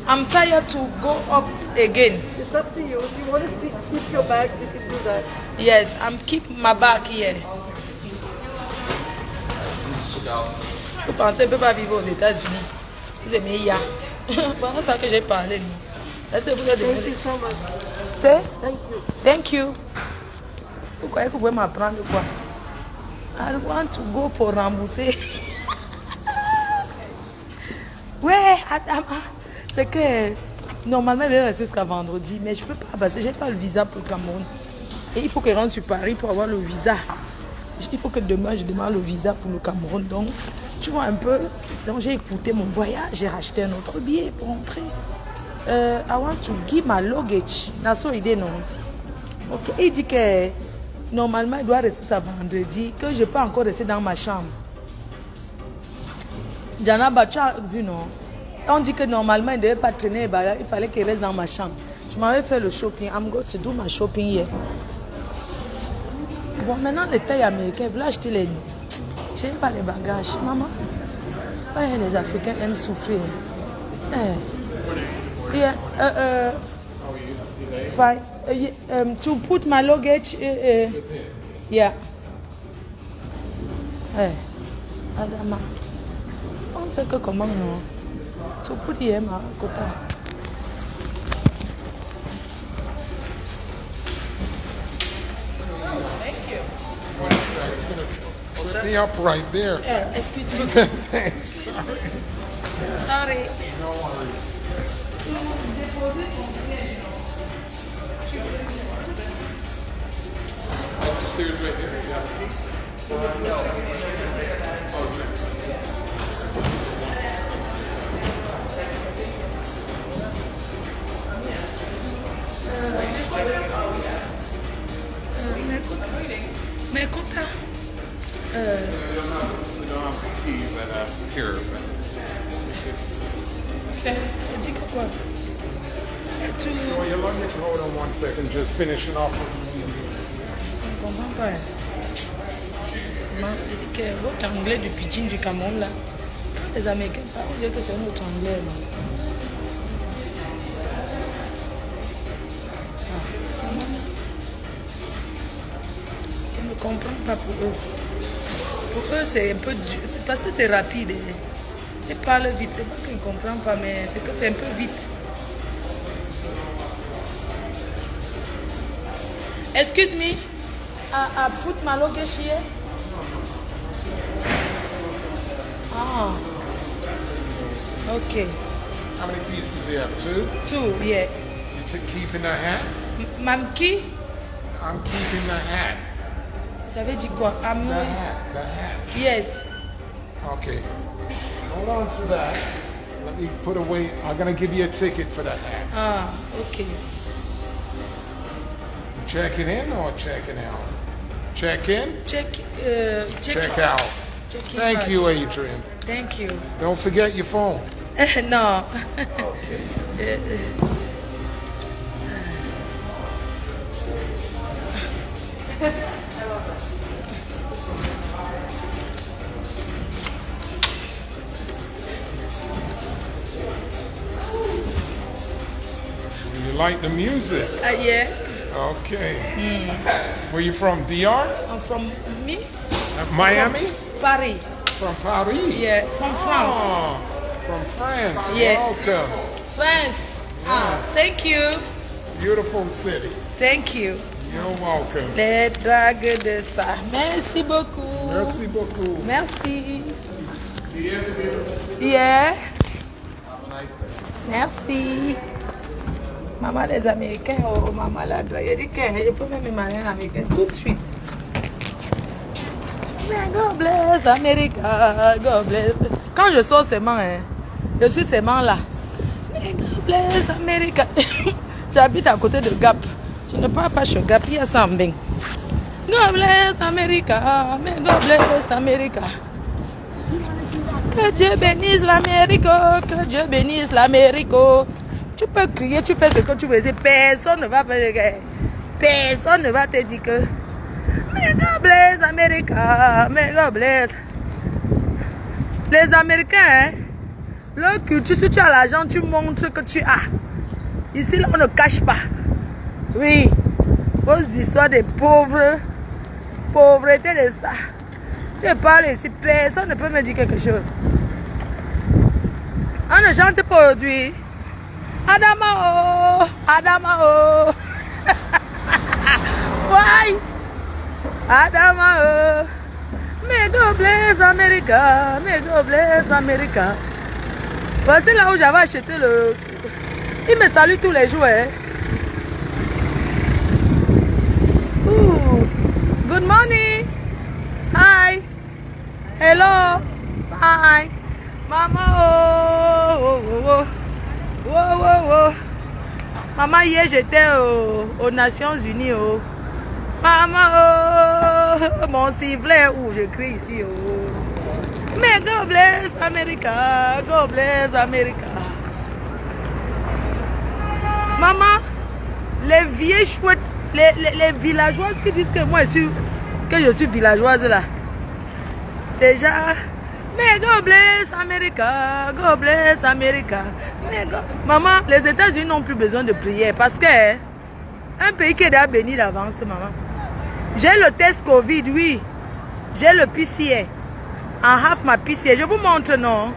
I'm tired to go up again. It's up to you. If you want to keep your bag, you can do that. Yes, I'm keep my bag here. Vous pensez, ne peut pas vivre aux États-Unis. Vous aimez ya. Voilà ça que j'ai parlé. Est-ce que vous êtes Thank you so much. C'est? Thank you. Thank you. Vous croyez que vous pouvez m'apprendre quoi? I want to go for rembourser. Ouais, c'est que normalement, il va rester jusqu'à vendredi, mais je peux pas parce que j'ai pas le visa pour le Cameroun. Et il faut que je rentre sur Paris pour avoir le visa. Il faut que demain je demande le visa pour le Cameroun. Donc, tu vois un peu. Donc, j'ai écouté mon voyage, j'ai racheté un autre billet pour rentrer. I want to give my luggage. Naso idée non. Ok. Il dit que normalement il doit rester ça vendredi, que je peux encore rester dans ma chambre. Jana, tu as vu non? On dit que normalement il ne devait pas traîner, il fallait qu'il reste dans ma chambre. Je m'avais fait le shopping. I'm going to do my shopping here. Bon, maintenant les tailles américaines, je voulais acheter les. Je n'aime pas les bagages. Maman, ouais, les Africains aiment souffrir. Yeah, fine. To put my luggage, yeah. Adama, on fait que comment non? To put here, ma quota. Set me up right there. Excuse me. Thanks. Sorry. No worries. Upstairs right there. You got a key? No. Oh, check. Mais écoute, We don't have a key, but here. dis que quoi? Tu Well, your luggage, hold on one second, just finishing off. ne comprends pas. Que votre anglais du pidgin du Cameroun là, quand les Américains parlent, on dirait que c'est un autre anglais. Non? comprends pas pour eux. Pour eux, c'est un peu dur. C'est parce que c'est rapide. Hein. Ils parlent vite. C'est pas qu'ils ne comprennent pas, mais c'est que c'est un peu vite. Excuse me. I put my luggage here. Ah. Okay. How many pieces do you have? 2? 2, yeah. You keeping the hat? Mamki? I'm keeping the hat. Ça veut dire quoi? The hat. The hat. Yes. Okay. Hold on to that. Let me put away. I'm gonna give you a ticket for that hat. Ah, okay. Check it in or check it out? Check in? Check Check out. Check in Thank out. you, Adrian. Thank you. Don't forget your phone. No. You like the music? Yeah. Okay. Where you from? DR? I'm from me? Miami? Paris. From Paris? Yeah, from France. Oh, from France. Yeah. Welcome. France. Ah, thank you. Beautiful city. Thank you. You're welcome. Les dragues de ça. Merci beaucoup. Merci beaucoup. Merci. Yeah. Merci. Maman les Américains, oh maman la drague. Je dis que je peux même me marier en Américain tout de suite. Mais God bless America, God bless. Quand je sors seulement, hein, je suis seulement là. Mais God bless America. J'habite à côté de Gap. Je ne pars pas chez Gap, il y a ça en bain. God bless America, mais God bless America. Que Dieu bénisse l'Amérique, que Dieu bénisse l'Amérique. Tu peux crier, tu fais ce que tu veux. Personne ne va te dire. Personne ne va te dire que. Mais God bless America, mais God bless. Les Américains, hein, leur culture, si tu as l'argent, tu montres que tu as. Ici, là, on ne cache pas. Oui, vos histoires de pauvres, pauvreté de ça. Si je parle ici, personne ne peut me dire quelque chose. On ne chante pas aujourd'hui. Adamao, Adamao. Why? Adamao. May God bless America, may God bless America. Voici là où j'avais acheté le... Il me salue tous les jours. Hein. Ooh. Good morning. Hi. Hello. Hi. Mama. Oh, oh, oh. Oh, oh, oh. Maman, hier j'étais aux Nations Unies. Oh. Maman, oh. Mon sifflet où je crie ici. Oh. Mais God bless America. God bless America. Maman, les vieilles chouettes, les villageoises qui disent que moi je suis villageoise là. C'est genre, mais God bless America, God bless America. Maman, les États-Unis n'ont plus besoin de prière parce que un pays qui est déjà béni d'avance, maman. J'ai le test Covid, oui. J'ai le PCR. En half ma PCR. Je vous montre, non?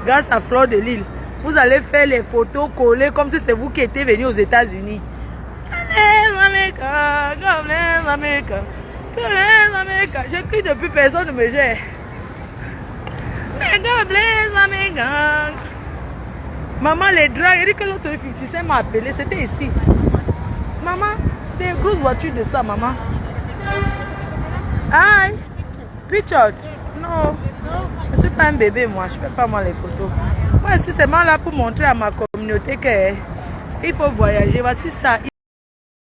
Grâce à Fleur de Lille. Vous allez faire les photos collées comme si c'est vous qui étiez venu aux États-Unis. God bless America. God bless America. Je crie depuis personne ne me gère. Mais God bless America. Maman, les draps, il dit que l'autre 55 m'a appelé, c'était ici. Maman, des grosses voitures de ça, maman. Hi. Picture. Non. Je ne suis pas un bébé, moi. Je ne fais pas moi les photos. Moi, je suis seulement là pour montrer à ma communauté qu'il faut voyager. Voici ça.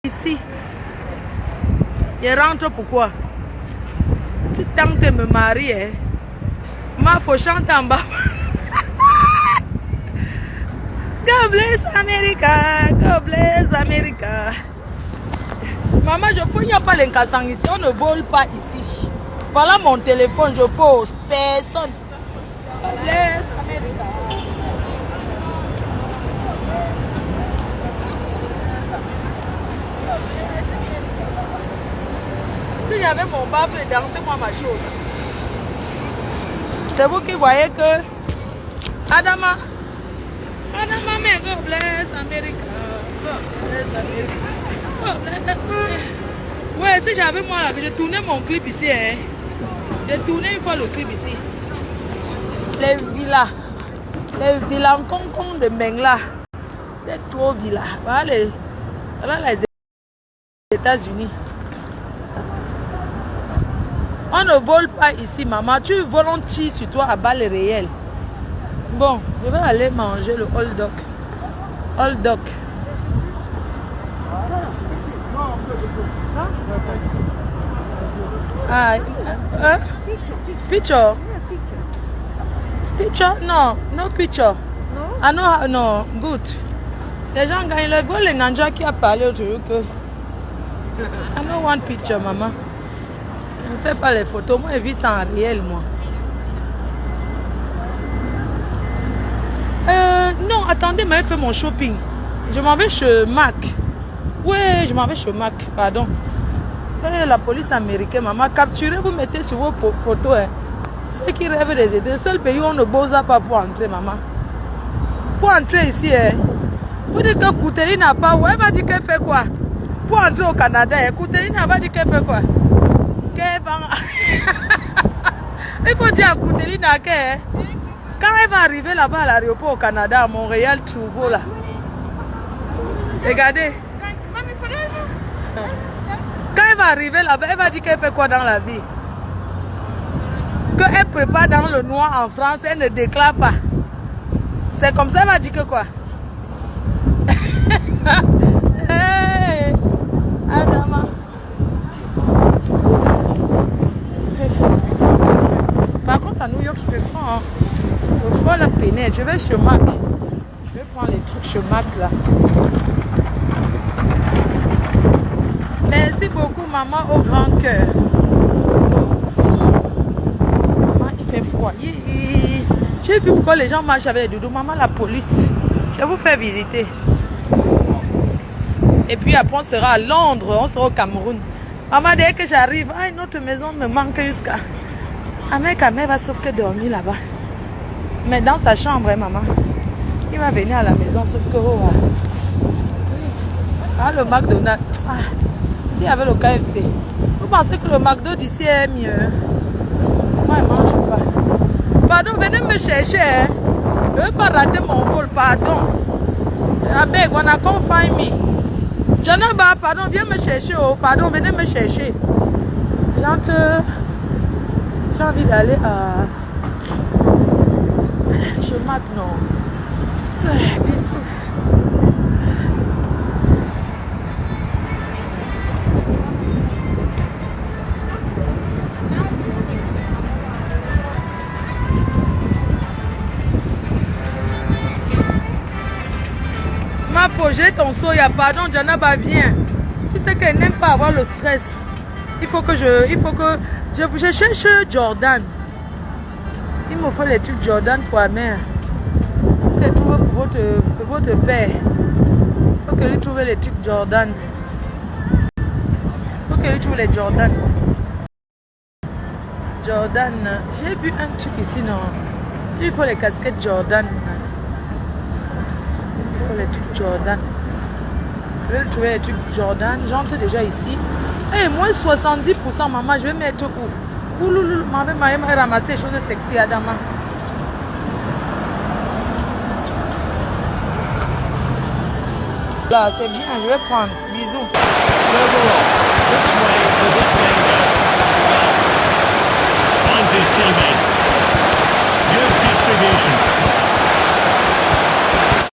Ici. Je rentre pourquoi? Tu tentes de me marier. Hein? Moi, il faut chanter en bas. God bless America. God bless America. Maman, je peux, il n'y a pas l'incassant ici. On ne vole pas ici. Voilà mon téléphone, je pose. Personne. God bless America. Si j'avais mon baffle, dansez-moi ma chose. C'est vous qui voyez que Adama, mais God bless America. God bless America. God bless. Ouais, si j'avais moi là, que je tournais mon clip ici, hein. J'ai tourné une fois le clip ici. Les villas en concombre de Mengla. Les trois villas. Voilà les États-Unis. On ne vole pas ici, maman. Tu volontiers sur toi à balles réelles. Bon, je vais aller manger le hold dog. Hold dog. Ah, hein? Picture? Picture? No, no picture. No? Ah non, non, good. Les gens gagnent le goal, les Nanja qui a parlé autour que. I don't want picture, maman. Ne fais pas les photos, moi je vis ça en réel, moi. Non, attendez, mais je fais mon shopping. Je m'en vais chez Mac. Ouais, je m'en vais chez Mac, pardon. La police américaine, maman, capturez, vous mettez sur vos photos. Hein. Ceux qui rêvent des aider, le seul pays où on ne bosse pas pour entrer, maman. Pour entrer ici, hein. Vous dites que Koutéli n'a pas, ouais, elle m'a dit qu'elle fait quoi? Pour entrer au Canada, hein. Koutéli n'a pas dit qu'elle fait quoi? Il faut dire à Koutéli n'a qu'elle, quand elle va arriver là-bas à l'aéroport au Canada, à Montréal, Trouveau là. Regardez. Quand elle va arriver là-bas, elle va dire qu'elle fait quoi dans la vie? Qu'elle prépare dans le noir en France, elle ne déclare pas. C'est comme ça, elle va dire que quoi? Hey, Adama. Par contre, à New York, il fait froid. Hein. Il faut la peiner. Je vais chez Mac. Je vais prendre les trucs chez Mac là. Merci beaucoup, maman, au grand cœur. Maman, il fait froid. J'ai vu pourquoi les gens marchent avec les doudous. Maman, la police. Je vais vous faire visiter. Et puis après, on sera à Londres. On sera au Cameroun. Maman, dès que j'arrive, notre maison me manque jusqu'à. Avec mère va sauf que dormir là-bas. Mais dans sa chambre, hein, maman. Il va venir à la maison, sauf que. Oh, le McDonald's. S'il y avait le KFC. Vous pensez que le McDo d'ici est mieux? Moi, je ne mange pas. Pardon, venez me chercher. Hein. Je ne veux pas rater mon vol, pardon. I beg, wanna come find me. Janaba, pardon, viens me chercher. Oh, pardon, venez me chercher. J'ai envie d'aller à... chez Mac, non. Bisous. Ma faut j'ai ton soya, pardon, Janaba, viens. Tu sais qu'elle n'aime pas avoir le stress. Il faut que je cherche Jordan. Il me faut les trucs Jordan pour ma mère. Il faut qu'elle trouve votre père. Il faut qu'elle trouve les trucs Jordan. Il faut qu'elle trouve les Jordan. Jordan. J'ai vu un truc ici, non. Il faut les casquettes Jordan. Il faut les trucs Jordan. Je vais trouver les trucs Jordan. J'entre déjà ici. Et moins 70%, maman, je vais mettre où? Ouloulou, maman m'a ramassé les choses sexy, Adama. Là, c'est bien, je vais prendre. Bisous.